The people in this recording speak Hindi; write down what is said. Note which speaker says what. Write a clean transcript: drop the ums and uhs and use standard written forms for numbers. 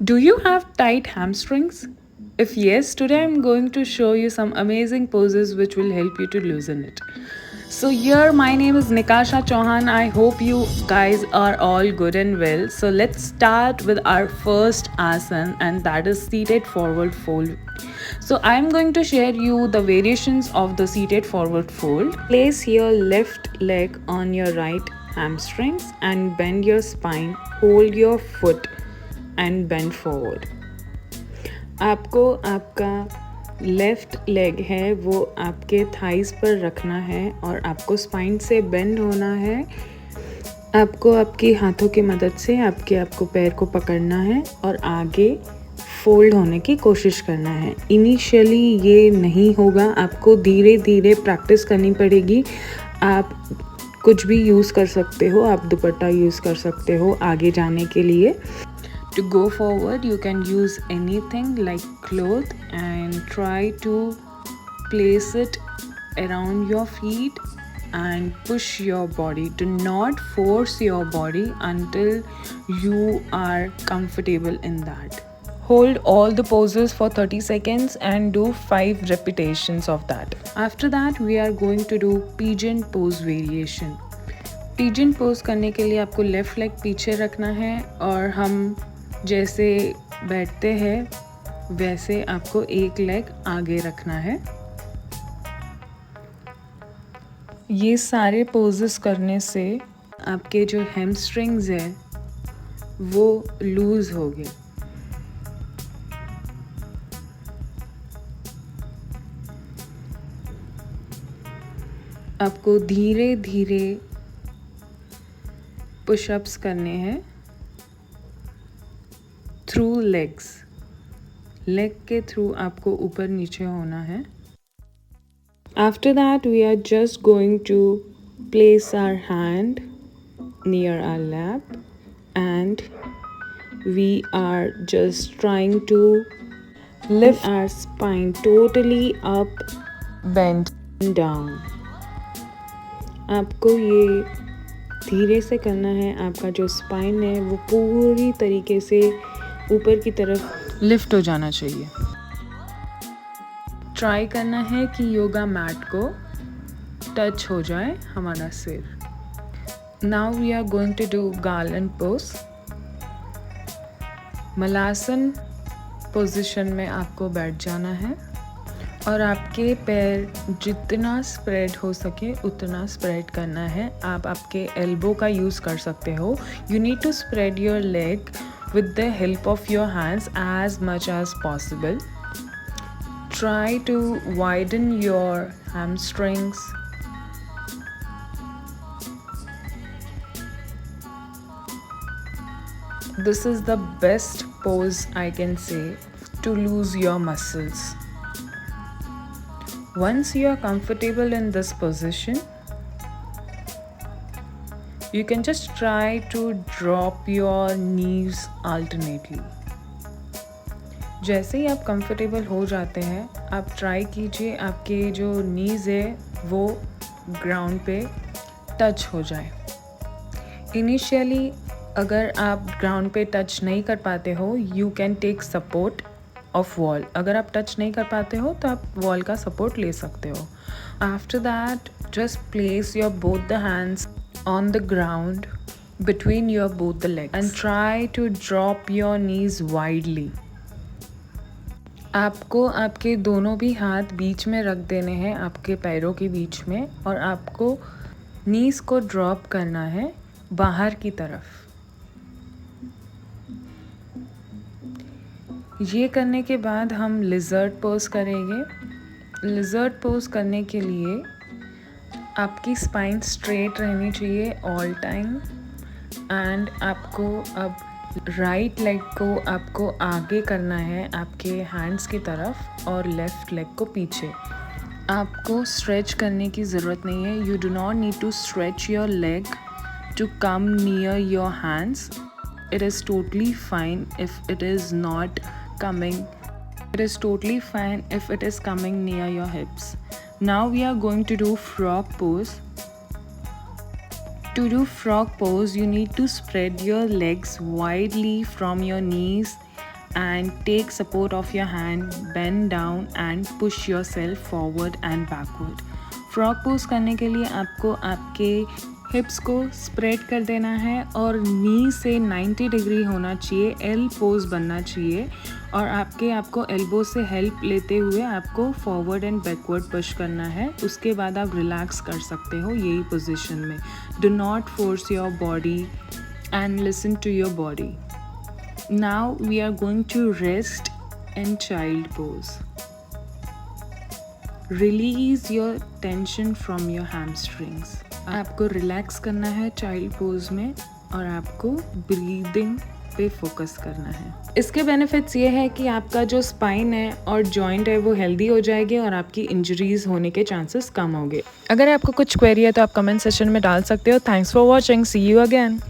Speaker 1: Do you have tight hamstrings? If yes, today I'm going to show you some amazing poses which will help you to loosen it. So here my name is Nikasha Chauhan. I hope you guys are all good and well. So let's start with our first asana, and that is seated forward fold. So I'm going to share you the variations of the seated forward fold. Place your left leg on your right hamstrings and bend your spine. Hold your foot and bend forward. आपको आपका लेफ्ट लेग है वो आपके थाइस पर रखना है और आपको स्पाइन से बेंड होना है. आपको आपकी हाथों की मदद से आपको पैर को पकड़ना है और आगे फोल्ड होने की कोशिश करना है. इनिशियली ये नहीं होगा, आपको धीरे धीरे प्रैक्टिस करनी पड़ेगी. आप कुछ भी यूज़ कर सकते हो, आप दुपट्टा यूज़ कर सकते हो आगे जाने के लिए. To go forward, you can use anything like cloth and try to place it around your feet and push your body. Do not force your body until you are comfortable in that. Hold all the poses for 30 seconds and do 5 repetitions of that. After that, we are going to do pigeon pose variation. Pigeon pose करने के लिए आपको लेफ़्ट लेग पीछे रखना है और हम जैसे बैठते हैं वैसे आपको एक लेग आगे रखना है. ये सारे पोजेस करने से आपके जो हैमस्ट्रिंग्स हैं वो लूज़ हो गए. आपको धीरे धीरे पुशअप्स करने हैं थ्रू लेग्स. लेग के थ्रू आपको ऊपर नीचे होना है. After that we are just going to place our hand near our lap and we are just trying to lift our spine totally up, bend down. आपको ये धीरे से करना है. आपका जो स्पाइन है वो पूरी तरीके से ऊपर की तरफ लिफ्ट हो जाना चाहिए. ट्राई करना है कि योगा मैट को टच हो जाए हमारा सिर. Now we are going to do garland pose. Malasana position में आपको बैठ जाना है और आपके पैर जितना स्प्रेड हो सके उतना स्प्रेड करना है. आप आपके एल्बो का यूज़ कर सकते हो. You need to spread your leg with the help of your hands as much as possible. Try to widen your hamstrings. This is the best pose I can say to lose your muscles. Once you are comfortable in this position, you can just try to drop your knees alternately. जैसे ही आप कंफर्टेबल हो जाते हैं आप ट्राई कीजिए आपके जो नीज़ है वो ग्राउंड पे टच हो जाए. इनिशियली अगर आप ग्राउंड पे टच नहीं कर पाते हो you can take support of wall. अगर आप टच नहीं कर पाते हो तो आप वॉल का सपोर्ट ले सकते हो. After that just place your both the hands on the ground between your both the legs and try to drop your knees widely. आपको आपके दोनों भी हाथ बीच में रख देने हैं आपके पैरों के बीच में और आपको नीज को ड्रॉप करना है बाहर की तरफ. ये करने के बाद हम लिजर्ड पोज करेंगे. लिजर्ड पोज करने के लिए आपकी स्पाइन स्ट्रेट रहनी चाहिए ऑल टाइम एंड आपको अब राइट लेग को आपको आगे करना है आपके हैंड्स की तरफ और लेफ़्ट लेग को पीछे. आपको स्ट्रेच करने की ज़रूरत नहीं है. You do not need to stretch your leg to come near your hands. It is totally fine if it is not coming. It is totally fine if it is coming near your hips. Now we are going to do frog pose. To do frog pose, you need to spread your legs widely from your knees and take support of your hand, bend down and push yourself forward and backward. Frog pose करने के लिए आपको आपके हिप्स को स्प्रेड कर देना है और नी से 90 डिग्री होना चाहिए, एल पोज बनना चाहिए और आपको एल्बो से हेल्प लेते हुए आपको फॉरवर्ड एंड बैकवर्ड पुश करना है. उसके बाद आप रिलैक्स कर सकते हो यही पोजीशन में. Do not force your body and listen to your body. Now we are going to rest in child pose. Release your tension from your hamstrings. आपको रिलैक्स करना है चाइल्ड पोज में और आपको ब्रीदिंग पे फोकस करना है. इसके बेनिफिट्स ये है कि आपका जो स्पाइन है और जॉइंट है वो हेल्दी हो जाएगी और आपकी इंजरीज होने के चांसेस कम होंगे. अगर आपको कुछ क्वेरी है तो आप कमेंट सेक्शन में डाल सकते हो. Thanks for watching. See you again.